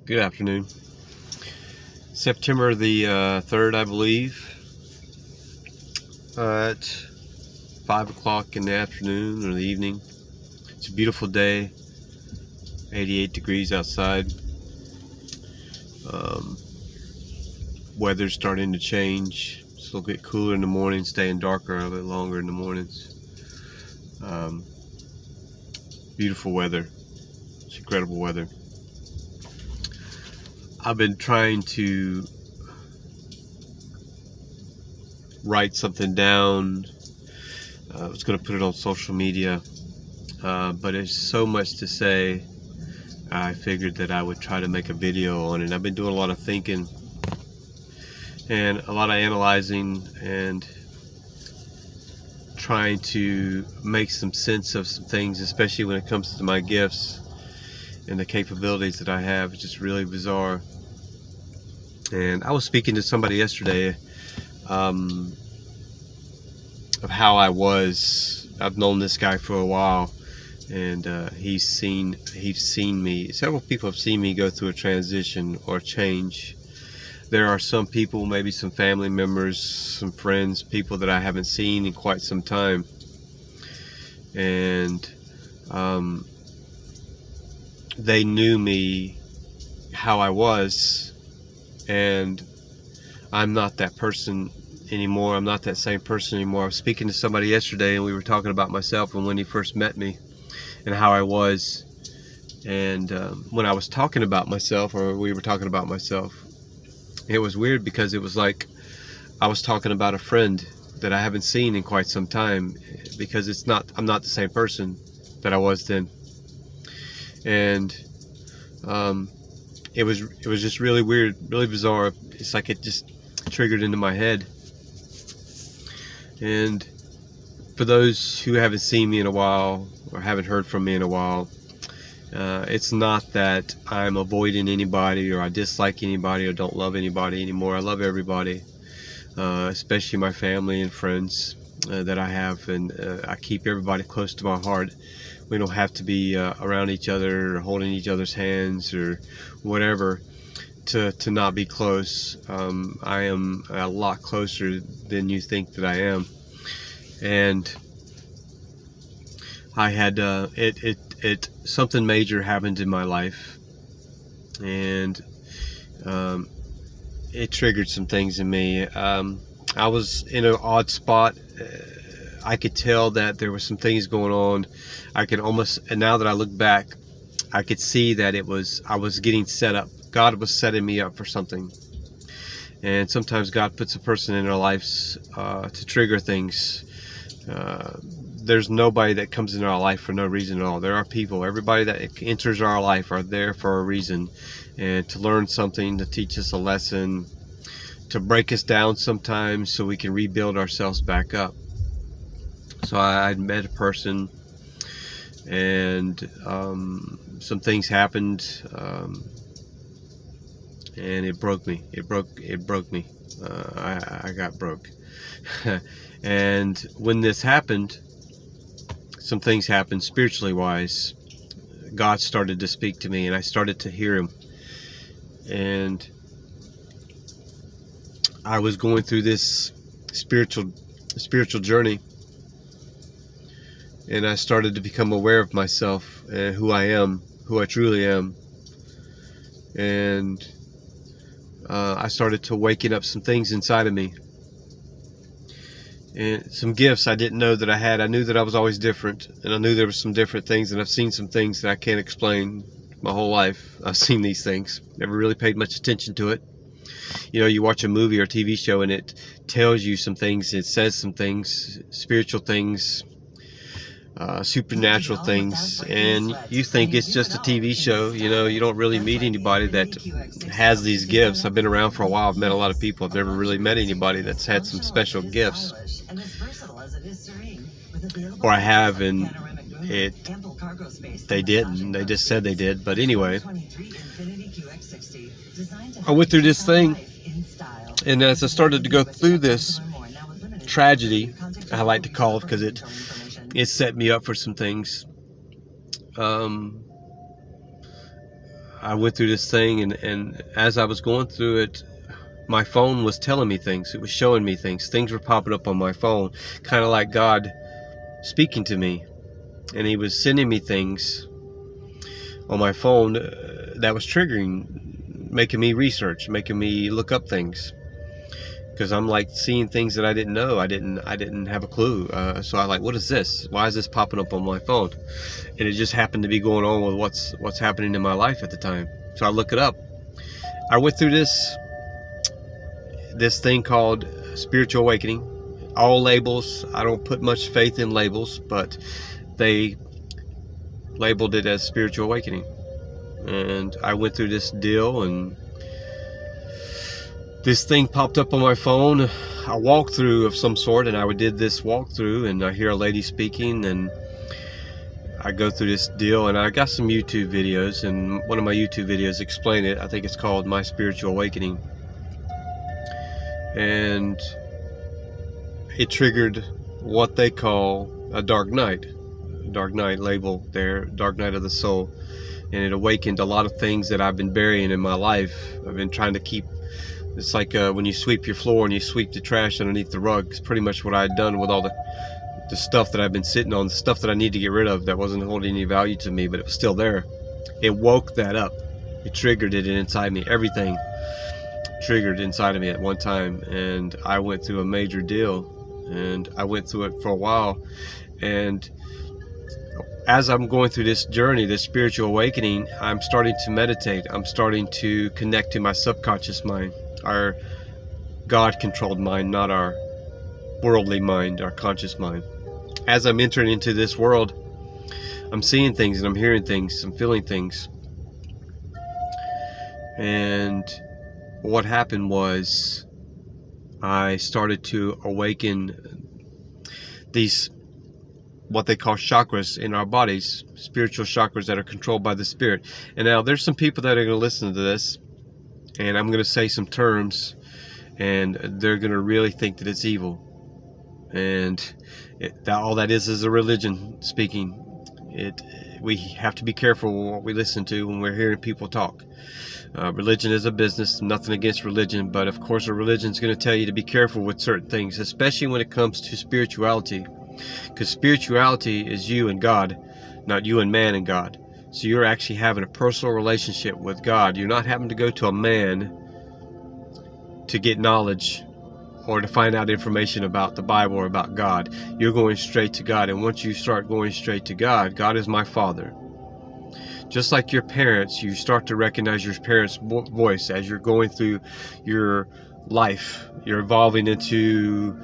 Good afternoon. September the 3rd, I believe, at 5 o'clock in the afternoon or the evening. It's a beautiful day, 88 degrees outside. Weather's starting to change. It's a little bit cooler in the morning, staying darker a bit longer in the mornings. Beautiful weather. It's incredible weather. I've been trying to write something down. I was going to put it on social media, but there's so much to say. I figured that I would try to make a video on it. I've been doing a lot of thinking and a lot of analyzing and trying to make some sense of some things, especially when it comes to my gifts and the capabilities that I have. It's just really bizarre. And I was speaking to somebody yesterday of how I was. I've known this guy for a while, and he's seen me. Several people have seen me go through a transition or change. There are some people, maybe some family members, some friends, people that I haven't seen in quite some time, and they knew me how I was, and I'm not that person anymore. I'm not that same person anymore. I was speaking to somebody yesterday, and we were talking about myself and when he first met me and how I was. And when I was talking about myself, or we were talking about myself, it was weird because it was like I was talking about a friend that I haven't seen in quite some time, because I'm not the same person that I was then. And it was just really weird, really bizarre. It's like it just triggered into my head. And for those who haven't seen me in a while or haven't heard from me in a while, it's not that I'm avoiding anybody or I dislike anybody or don't love anybody anymore. I love everybody, especially my family and friends that I have, and I keep everybody close to my heart. We don't have to be around each other or holding each other's hands or whatever to not be close. I am a lot closer than you think that I am. And I had something major happened in my life, and it triggered some things in me. I was in an odd spot. I could tell that there were some things going on. And now that I look back, I could see that I was getting set up. God was setting me up for something. And sometimes God puts a person in our lives to trigger things. There's nobody that comes into our life for no reason at all. There are people. Everybody that enters our life are there for a reason, and to learn something, to teach us a lesson, to break us down sometimes so we can rebuild ourselves back up. So I'd met a person, and some things happened, and it broke me. It broke me. I got broke. And when this happened, some things happened spiritually wise. God started to speak to me, and I started to hear him. And I was going through this spiritual journey, and I started to become aware of myself and who I am, who I truly am. And I started to waken up some things inside of me, and some gifts I didn't know that I had. I knew that I was always different, and I knew there were some different things, and I've seen some things that I can't explain my whole life. I've seen these things, never really paid much attention to it. You know, you watch a movie or TV show and it tells you some things, it says some things, spiritual things, supernatural things, and you think it's just a TV show. You know, you don't really meet anybody that has these gifts. I've been around for a while. I've met a lot of people. I've never really met anybody that's had some special gifts. Or I have, and they didn't. They just said they did. But anyway, I went through this thing, and as I started to go through this tragedy, I like to call it, because it set me up for some things. I went through this thing, and as I was going through it, my phone was telling me things. It was showing me things. Things were popping up on my phone, kind of like God speaking to me. And he was sending me things on my phone that was triggering, making me research, making me look up things. Because I'm like seeing things that I didn't know. I didn't have a clue. So I like, what is this? Why is this popping up on my phone? And it just happened to be going on with what's happening in my life at the time. So I look it up. I went through this thing called spiritual awakening. All labels. I don't put much faith in labels, but they labeled it as spiritual awakening. And I went through this deal, and this thing popped up on my phone, a walkthrough of some sort, and I did this walkthrough, and I hear a lady speaking, and I go through this deal, and I got some YouTube videos, and one of my YouTube videos explain it. I think it's called My Spiritual Awakening. And it triggered what they call a dark night label there, dark night of the soul. And it awakened a lot of things that I've been burying in my life. I've been trying to keep. It's like when you sweep your floor and you sweep the trash underneath the rug. It's pretty much what I had done with all the stuff that I've been sitting on, the stuff that I need to get rid of that wasn't holding any value to me, but it was still there. It woke that up. It triggered it inside me. Everything triggered inside of me at one time, and I went through a major deal, and I went through it for a while. And as I'm going through this journey, this spiritual awakening, I'm starting to meditate. I'm starting to connect to my subconscious mind, our God-controlled mind, not our worldly mind, our conscious mind. As I'm entering into this world, I'm seeing things, and I'm hearing things, I'm feeling things. And what happened was I started to awaken these, what they call chakras in our bodies, spiritual chakras that are controlled by the spirit. And now there's some people that are going to listen to this, and I'm going to say some terms, and they're going to really think that it's evil. And all that is a religion speaking. We have to be careful what we listen to when we're hearing people talk. Religion is a business, nothing against religion, but of course a religion is going to tell you to be careful with certain things, especially when it comes to spirituality. Because spirituality is you and God, not you and man and God. So you're actually having a personal relationship with God. You're not having to go to a man to get knowledge or to find out information about the Bible or about God. You're going straight to God. And once you start going straight to God, God is my Father. Just like your parents, you start to recognize your parents' voice as you're going through your life. You're evolving into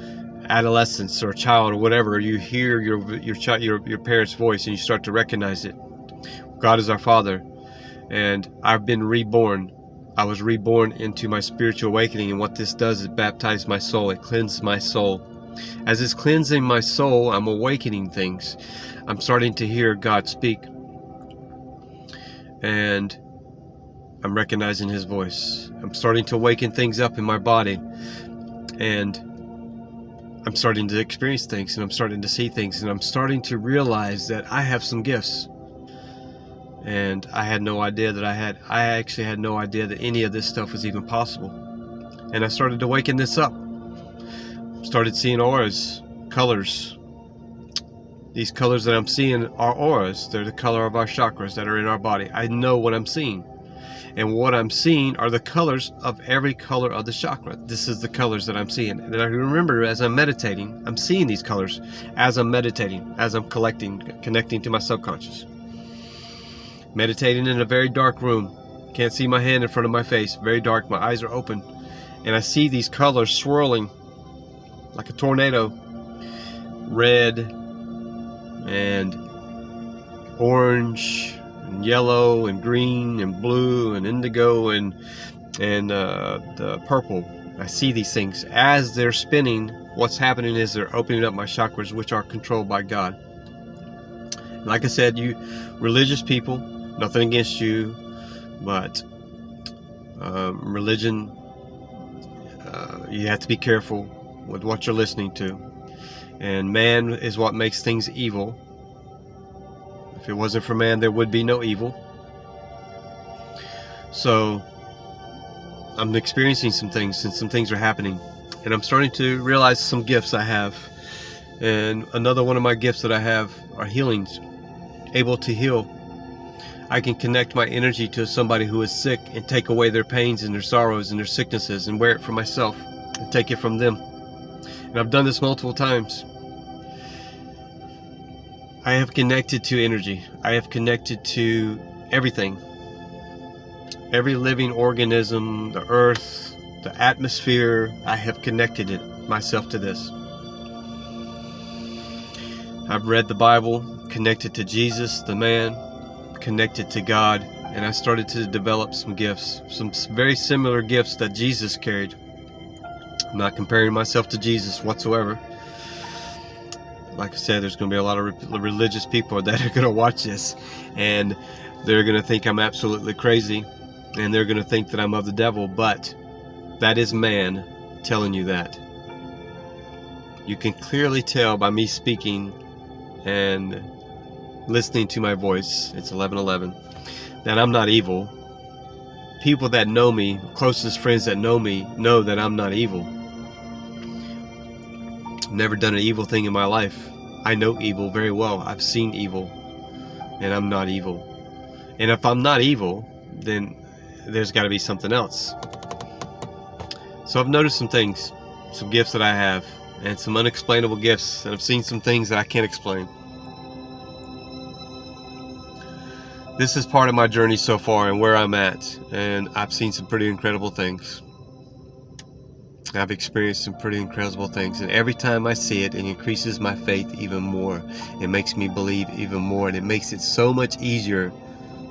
adolescence or child or whatever. You hear your parents' voice, and you start to recognize it. God is our Father, and I've been reborn. I was reborn into my spiritual awakening, and what this does is baptize my soul. It cleanses my soul. As it's cleansing my soul, I'm awakening things. I'm starting to hear God speak, and I'm recognizing His voice. I'm starting to awaken things up in my body, and I'm starting to experience things, and I'm starting to see things, and I'm starting to realize that I have some gifts. And I had no idea that I actually had no idea that any of this stuff was even possible. And I started to waken this up. Started seeing auras, colors. These colors that I'm seeing are auras. They're the color of our chakras that are in our body. I know what I'm seeing. And what I'm seeing are the colors of every color of the chakra. This is the colors that I'm seeing. And I remember as I'm meditating, I'm seeing these colors as I'm meditating, as I'm connecting to my subconscious. Meditating in a very dark room. Can't see my hand in front of my face. Very dark. My eyes are open. And I see these colors swirling like a tornado. Red and orange and yellow and green and blue and indigo and the purple. I see these things. As they're spinning, what's happening is they're opening up my chakras, which are controlled by God. And like I said, you religious people, nothing against you, but religion, you have to be careful with what you're listening to. And man is what makes things evil. If it wasn't for man, there would be no evil. So I'm experiencing some things, and some things are happening, and I'm starting to realize some gifts I have. And another one of my gifts that I have are healings, able to heal. I can connect my energy to somebody who is sick and take away their pains and their sorrows and their sicknesses and wear it for myself and take it from them. And I've done this multiple times. I have connected to energy. I have connected to everything. Every living organism, the earth, the atmosphere, I have connected it myself to this. I've read the Bible, connected to Jesus, the man, connected to God, and I started to develop some gifts, some very similar gifts that Jesus carried. I'm not comparing myself to Jesus whatsoever. Like I said, there's going to be a lot of religious people that are going to watch this, and they're going to think I'm absolutely crazy, and they're going to think that I'm of the devil, but that is man telling you that. You can clearly tell by me speaking and listening to my voice, it's 11:11, that I'm not evil. People that know me, closest friends that know me, know that I'm not evil. I've never done an evil thing in my life. I know evil very well. I've seen evil, and I'm not evil. And if I'm not evil, then there's got to be something else. So I've noticed some things, some gifts that I have, and some unexplainable gifts, and I've seen some things that I can't explain. This is part of my journey so far and where I'm at, and I've seen some pretty incredible things. I've experienced some pretty incredible things, and every time I see it, it increases my faith even more. It makes me believe even more, and it makes it so much easier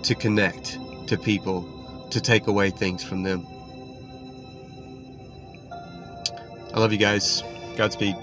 to connect to people, to take away things from them. I love you guys. Godspeed.